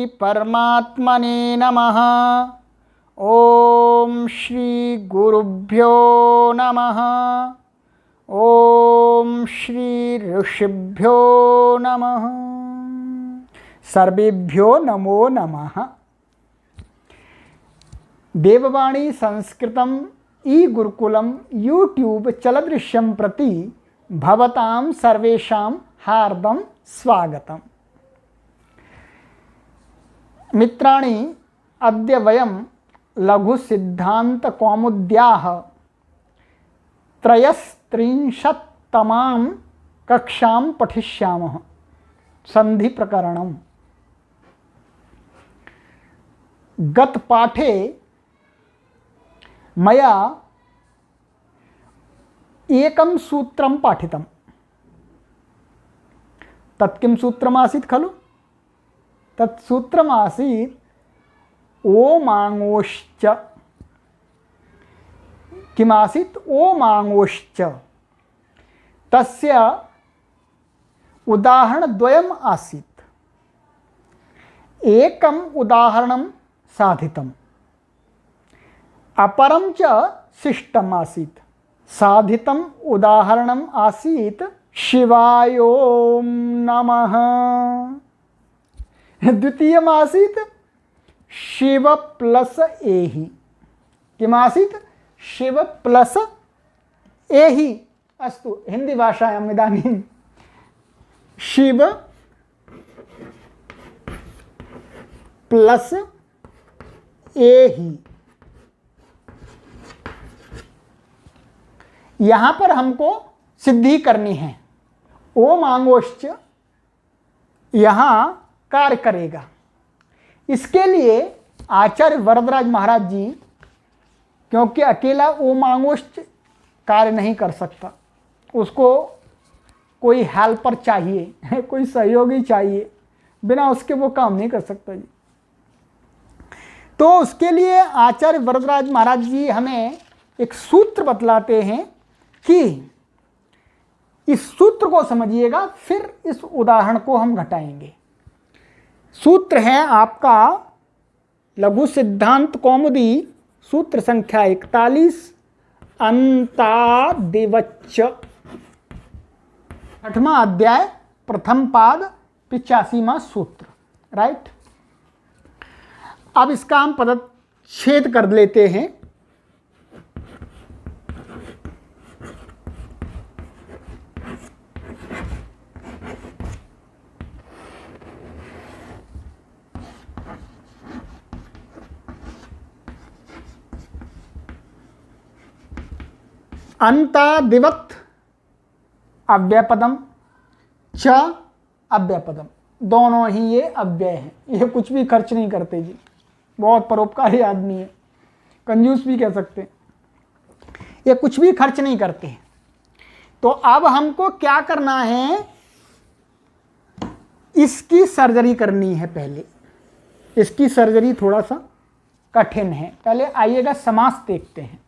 परमात्मने नमः। ओम श्री गुरुभ्यो नमः। ओम श्री ऋषिभ्यो नमः। सर्वेभ्यो नमो नमः। देववाणी संस्कृतम ई गुरुकुलम यूट्यूब चलदृश्यम प्रति भवतां सर्वेषां हार्दं स्वागतम्। मित्राणि, अद्य वयं लघु सिद्धांत कौमुद्याः त्रयस्त्रिंशत्तमां कक्षां पठिष्यामः। संधि प्रकरणम्। गत पाठे मया एकं सूत्रं पाठितं। तत् किं सूत्रमासीत् खलु? तत् सूत्रमासीत् ओमाङोश्च। किमासीत्? ओमाङोश्च। तस्य उदाहरणद्वयम् आसीत्। एकम् उदाहरणं साधितम्, अपरं च शिष्टम् आसीत्। साधितम् उदाहरणम् आसीत् शिवाय ओम नमः। द्वितीयम् आसीत् शिव प्लस एहि। किमासीत्? शिव प्लस एहि। अस्तु, हिंदी भाषायाम् इदानीं शिव प्लस एहि। यहाँ पर हमको सिद्धि करनी है। ओमाङोश्च यहाँ कार्य करेगा। इसके लिए आचार्य वरदराज महाराज जी, क्योंकि अकेला ओमाङोश्च कार्य नहीं कर सकता, उसको कोई हेल्पर चाहिए, कोई सहयोगी चाहिए, बिना उसके वो काम नहीं कर सकता जी। तो उसके लिए आचार्य वरदराज महाराज जी हमें एक सूत्र बतलाते हैं कि इस सूत्र को समझिएगा, फिर इस उदाहरण को हम घटाएंगे। सूत्र है आपका लघु सिद्धांत कौमुदी, सूत्र संख्या 41, अंतादिवच्च, 8वां अध्याय, प्रथम पाद, 85वां सूत्र। राइट। अब इसका हम पदच्छेद कर लेते हैं। अंतादिवत् अव्ययपदम च अव्ययपदम, दोनों ही ये अव्यय हैं। ये कुछ भी खर्च नहीं करते जी, बहुत परोपकारी आदमी है, कंजूस भी कह सकते हैं। ये कुछ भी खर्च नहीं करते हैं। तो अब हमको क्या करना है? इसकी सर्जरी करनी है। पहले इसकी सर्जरी थोड़ा सा कठिन है। पहले आइएगा समास देखते हैं।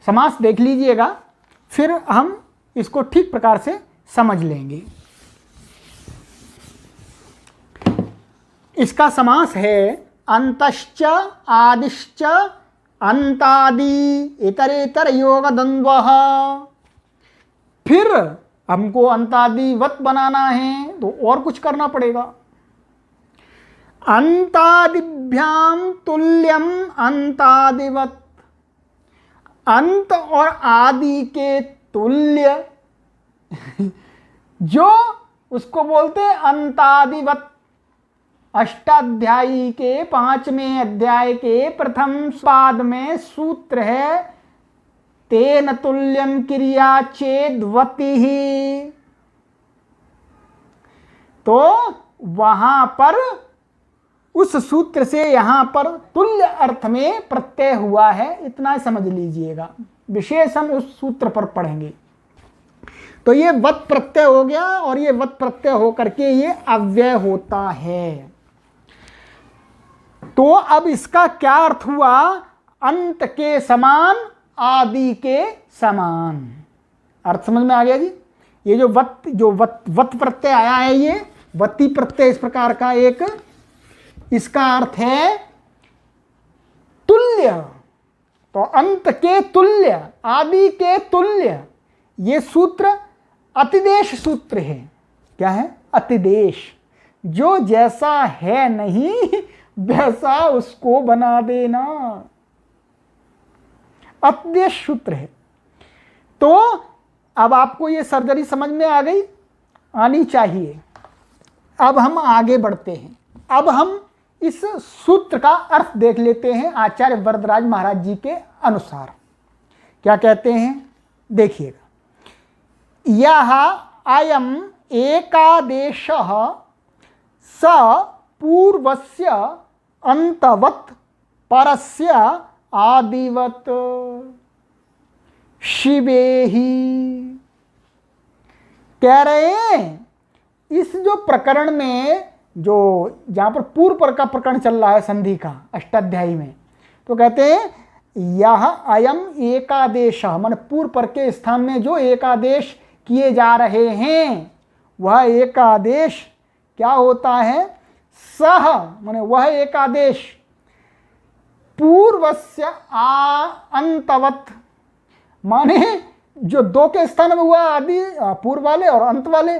समास देख लीजिएगा, फिर हम इसको ठीक प्रकार से समझ लेंगे। इसका समास है अंतश्च आदिश्च अंतादि इतरेतर योग द्वंद्वः। फिर हमको अंतादिवत बनाना है तो और कुछ करना पड़ेगा। अंतादिभ्याम तुल्यम अंतादिवत, अंत और आदि के तुल्य जो उसको बोलते हैं अंतादिवत। अष्टाध्यायी के 5वें अध्याय के प्रथम पाद में सूत्र है तेन तुल्यम क्रिया चेद्वति ही। तो वहां पर उस सूत्र से यहां पर तुल्य अर्थ में प्रत्यय हुआ है, इतना समझ लीजिएगा। विशेष हम उस सूत्र पर पढ़ेंगे। तो ये वत प्रत्यय हो गया, और ये वत प्रत्यय होकर के ये अव्यय होता है। तो अब इसका क्या अर्थ हुआ? अंत के समान, आदि के समान। अर्थ समझ में आ गया जी। ये जो वत प्रत्यय आया है, ये वती प्रत्यय इस प्रकार का एक इसका अर्थ है तुल्य। तो अंत के तुल्य, आदि के तुल्य, ये सूत्र अतिदेश सूत्र है। क्या है? अतिदेश। जो जैसा है नहीं वैसा उसको बना देना, अतिदेश सूत्र है। तो अब आपको ये सर्जरी समझ में आ गई, आनी चाहिए। अब हम आगे बढ़ते हैं। अब हम इस सूत्र का अर्थ देख लेते हैं आचार्य वरदराज महाराज जी के अनुसार। क्या कहते हैं? देखिएगा, यह अयम एकादेशः स पूर्वस्य अंतवत् परस्य आदिवत् शिवेहि। कह रहे हैं इस जो प्रकरण में, जो जहां पर पूर्व पर का प्रकरण चल रहा है संधि का अष्टाध्यायी में, तो कहते हैं यह अयम एकादेश, मन पूर्व पर के स्थान में जो एकादेश किए जा रहे हैं वह एकादेश क्या होता है? सह माने वह एकादेश पूर्वस्य अंतवत्, माने जो दो के स्थान में हुआ आदि पूर्व वाले और अंत वाले,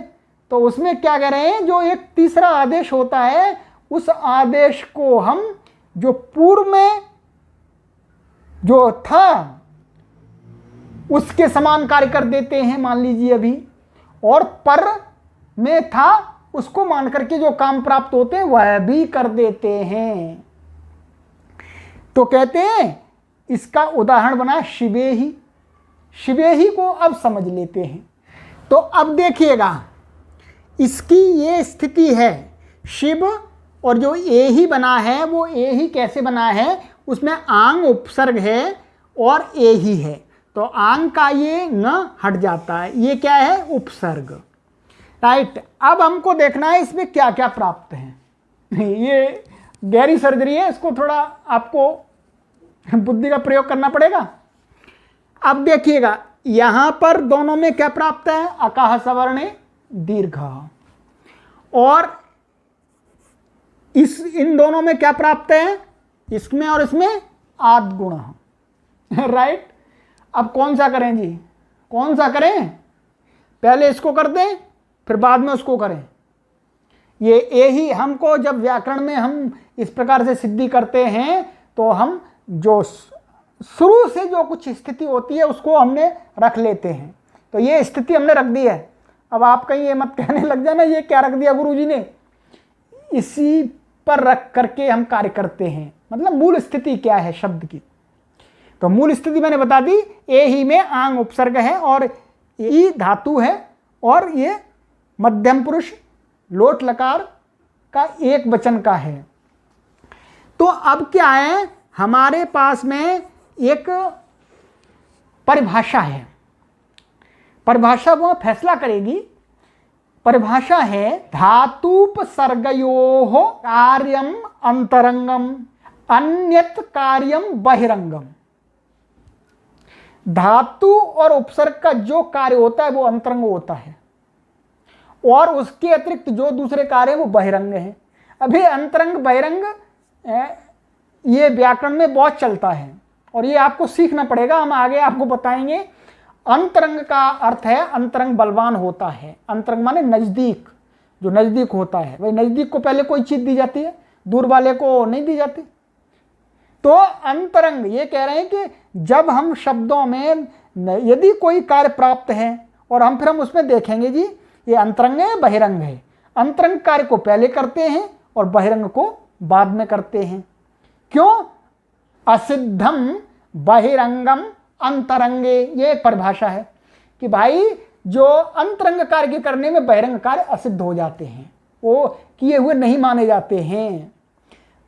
तो उसमें क्या कह रहे हैं? जो एक तीसरा आदेश होता है उस आदेश को हम जो पूर्व में जो था उसके समान कार्य कर देते हैं, मान लीजिए अभी, और पर में था उसको मान करके जो काम प्राप्त होते हैं वह भी कर देते हैं। तो कहते हैं इसका उदाहरण बना शिवेहि। शिवेहि को अब समझ लेते हैं। तो अब देखिएगा इसकी ये स्थिति है, शिव और जो ए ही बना है वो ए ही कैसे बना है? उसमें आंग उपसर्ग है और ए ही है, तो आंग का ये न हट जाता है, ये क्या है? उपसर्ग। राइट। अब हमको देखना है इसमें क्या क्या प्राप्त है। ये गहरी सर्जरी है, इसको थोड़ा आपको बुद्धि का प्रयोग करना पड़ेगा। अब देखिएगा यहां पर दोनों में क्या प्राप्त है? अकाह सवर्णे दीर्घ, और इन दोनों में क्या प्राप्त है? इसमें और इसमें आद्गुण। राइट। अब कौन सा करें जी? कौन सा करें? पहले इसको कर दें फिर बाद में उसको करें। ये ए ही हमको जब व्याकरण में हम इस प्रकार से सिद्धि करते हैं तो हम जो शुरू से जो कुछ स्थिति होती है उसको हमने रख लेते हैं। तो ये स्थिति हमने रख दी है। अब आप कहीं ये मत कहने लग जाना ये क्या रख दिया गुरुजी ने, इसी पर रख करके हम कार्य करते हैं। मतलब मूल स्थिति क्या है शब्द की? तो मूल स्थिति मैंने बता दी, ए ही में आंग उपसर्ग है और ई धातु है और ये मध्यम पुरुष लोट लकार का एक वचन का है। तो अब क्या है, हमारे पास में एक परिभाषा है। परिभाषा वो फैसला करेगी। परिभाषा है धातुपसर्गयोः कार्यम अंतरंगम अन्यत कार्यम बहिरंगम। धातु और उपसर्ग का जो कार्य होता है वो अंतरंग होता है और उसके अतिरिक्त जो दूसरे कार्य वो बहिरंग हैं। अभी अंतरंग बहिरंग ये व्याकरण में बहुत चलता है और ये आपको सीखना पड़ेगा। हम आगे आपको बताएंगे। अंतरंग का अर्थ है अंतरंग बलवान होता है। अंतरंग माने नजदीक, जो नजदीक होता है। भाई नजदीक को पहले कोई चीज दी जाती है, दूर वाले को नहीं दी जाती। तो अंतरंग ये कह रहे हैं कि जब हम शब्दों में यदि कोई कार्य प्राप्त है और हम उसमें देखेंगे जी ये अंतरंग है बहिरंग है, अंतरंग कार्य को पहले करते हैं और बहिरंग को बाद में करते हैं। क्यों? असिद्धम बहिरंगम अंतरंगे, ये एक परिभाषा है कि भाई जो अंतरंग कार्य करने में बहिरंग कार्य असिद्ध हो जाते हैं, वो किए हुए नहीं माने जाते हैं।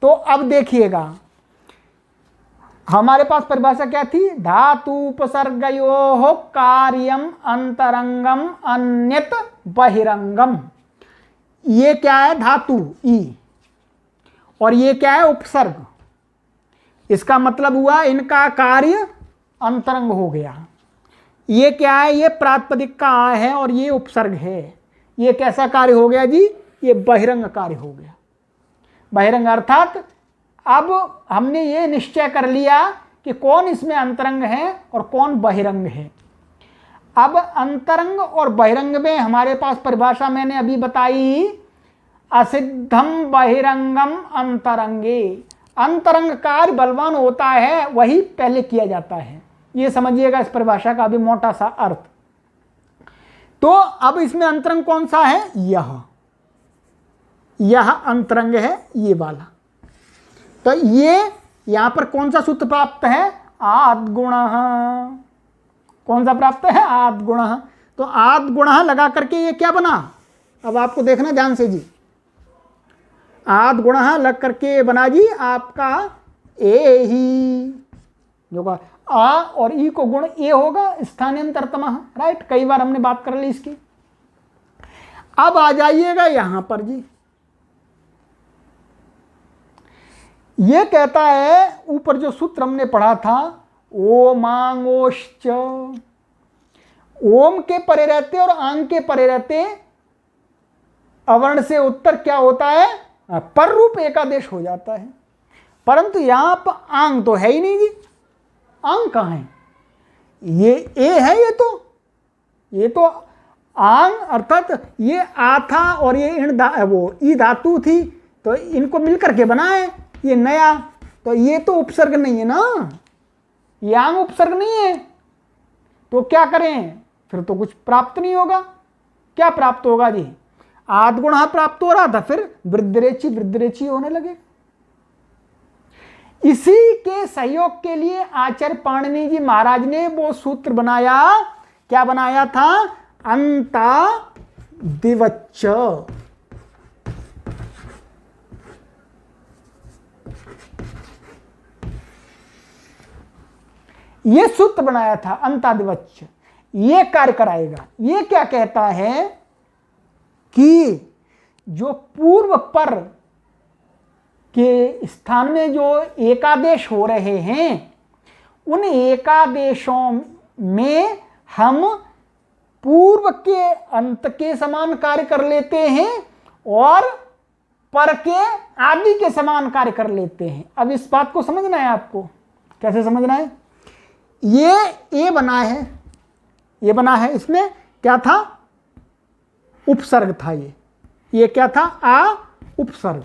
तो अब देखिएगा हमारे पास परिभाषा क्या थी? धातुपसर्गयोः कार्यम अंतरंगम अन्यत बहिरंगम। ये क्या है? धातु ई, और ये क्या है? उपसर्ग। इसका मतलब हुआ इनका कार्य अंतरंग हो गया। ये क्या है? ये प्रातिपदिक का आ है और ये उपसर्ग है। ये कैसा कार्य हो गया जी? ये बहिरंग कार्य हो गया। बहिरंग अर्थात अब हमने ये निश्चय कर लिया कि कौन इसमें अंतरंग है और कौन बहिरंग है। अब अंतरंग और बहिरंग में हमारे पास परिभाषा मैंने अभी बताई, असिद्धम बहिरंगम अंतरंगे। अंतरंग कार्य बलवान होता है वही पहले किया जाता है, ये समझिएगा इस परिभाषा का अभी मोटा सा अर्थ। तो अब इसमें अंतरंग कौन सा है, यह अंतरंग है, ये वाला। तो ये यहां पर कौन सा सूत्र प्राप्त है, आद्गुण। कौन सा प्राप्त है, आद्गुण। तो आद्गुण लगा करके ये क्या बना, अब आपको देखना ध्यान से जी। आद्गुण लग करके बना जी आपका ए ही, जो का आ और ई को गुण ए होगा, स्थानांतरतम, राइट। कई बार हमने बात कर ली इसकी। अब आ जाइएगा यहां पर जी, ये कहता है ऊपर जो सूत्र हमने पढ़ा था, ओमांगोश्च, ओम के परे रहते और आंग के परे रहते अवर्ण से उत्तर क्या होता है, पर रूप एकादेश हो जाता है। परंतु यहां पर आंग तो है ही नहीं जी, आंग कहां है, ये ए है, ये तो आंग अर्थात ये आ था और ये वो ई धातु थी, तो इनको मिलकर के बना है ये नया। तो ये तो उपसर्ग नहीं है ना, ये आंग उपसर्ग नहीं है, तो क्या करें, फिर तो कुछ प्राप्त नहीं होगा। क्या प्राप्त होगा जी, आद्गुण प्राप्त हो रहा था, फिर वृद्धिरेची होने लगे। इसी के सहयोग के लिए आचार्य पाणिनि जी महाराज ने वो सूत्र बनाया, क्या बनाया था, अंतादिवच्च। ये सूत्र बनाया था अंतादिवच्च, ये कार्य कराएगा। ये क्या कहता है कि जो पूर्व पर के स्थान में जो एकादेश हो रहे हैं, उन एकादेशों में हम पूर्व के अंत के समान कार्य कर लेते हैं और पर के आदि के समान कार्य कर लेते हैं। अब इस बात को समझना है आपको, कैसे समझना है। ये ए बना है, ये बना है, इसमें क्या था, उपसर्ग था, ये क्या था, आ उपसर्ग।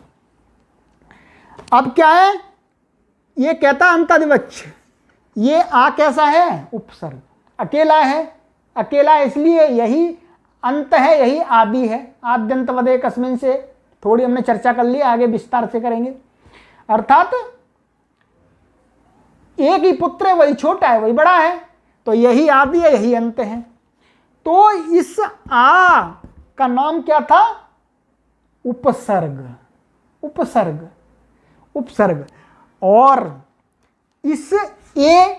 अब क्या है, ये कहता अंतादिवच्छ, ये आ कैसा है, उपसर्ग, अकेला है, अकेला इसलिए यही अंत है, यही आदि है। आद्यंत वदे कस्मिन से थोड़ी हमने चर्चा कर ली, आगे विस्तार से करेंगे। अर्थात एक ही पुत्र है, वही छोटा है, वही बड़ा है, तो यही आदि है, यही अंत है। तो इस आ का नाम क्या था, उपसर्ग, उपसर्ग, उपसर्ग। और इस ए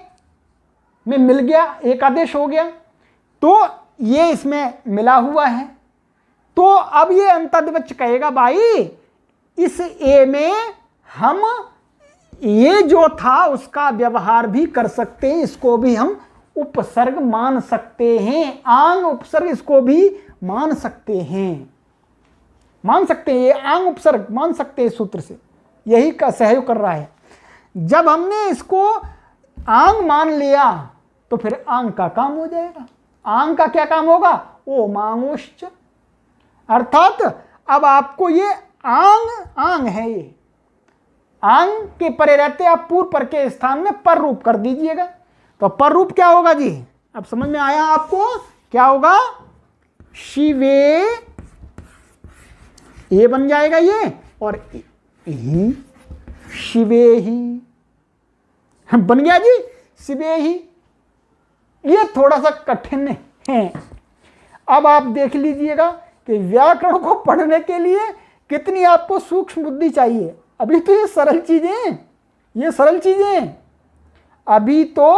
में मिल गया, एकादेश हो गया, तो ये इसमें मिला हुआ है। तो अब ये अंतादिवच्छ कहेगा, भाई इस ए में हम ये जो था उसका व्यवहार भी कर सकते हैं, इसको भी हम उपसर्ग मान सकते हैं, आंग उपसर्ग इसको भी मान सकते हैं, मान सकते हैं, ये आंग उपसर्ग मान सकते हैं सूत्र से, यही का सहयोग कर रहा है। जब हमने इसको आंग मान लिया तो फिर आंग का काम हो जाएगा। आंग का क्या काम होगा, ओ मांगोश्च, अर्थात अब आपको ये आंग है, ये आंग के परे रहते आप पूर्व पर के स्थान में पर रूप कर दीजिएगा। तो पर रूप क्या होगा जी, अब समझ में आया आपको, क्या होगा, शिवे, ये बन जाएगा ये, और ही, शिवे ही बन गया जी, शिवे ही। ये थोड़ा सा कठिन है। अब आप देख लीजिएगा कि व्याकरण को पढ़ने के लिए कितनी आपको सूक्ष्म बुद्धि चाहिए। अभी तो ये सरल चीजें, ये सरल चीजें, अभी तो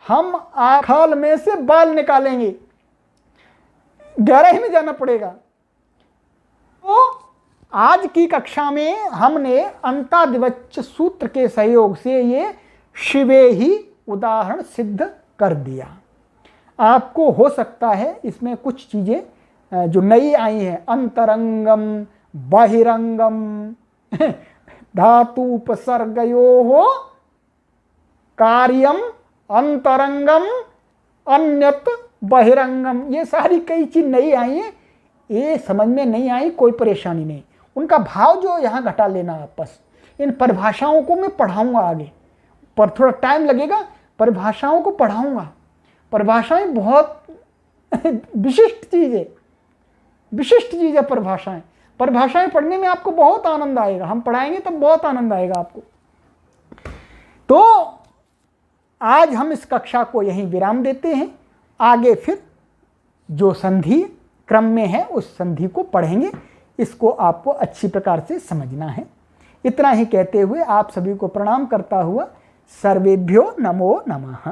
हम खाल में से बाल निकालेंगे, गहराई में जाना पड़ेगा। तो आज की कक्षा में हमने अंतादिवच्छ सूत्र के सहयोग से ये शिवे ही उदाहरण सिद्ध कर दिया। आपको हो सकता है इसमें कुछ चीजें जो नई आई हैं, अंतरंगम, बहिरंगम, धातु उपसर्गयोः कार्यम अंतरंगम अन्यत बहिरंगम, ये सारी कई चीज नहीं आई है, ये समझ में नहीं आई, कोई परेशानी नहीं। उनका भाव जो यहाँ घटा लेना आप बस। इन परिभाषाओं को मैं पढ़ाऊंगा आगे, पर थोड़ा टाइम लगेगा, परिभाषाओं को पढ़ाऊंगा। परिभाषाएं बहुत विशिष्ट चीज है, विशिष्ट चीज है परिभाषाएं। परिभाषाएं पढ़ने में आपको बहुत आनंद आएगा, हम पढ़ाएंगे तब बहुत आनंद आएगा आपको। तो आज हम इस कक्षा को यहीं विराम देते हैं, आगे फिर जो संधि क्रम में है उस संधि को पढ़ेंगे। इसको आपको अच्छी प्रकार से समझना है। इतना ही कहते हुए आप सभी को प्रणाम करता हुआ सर्वेभ्यो नमो नमः।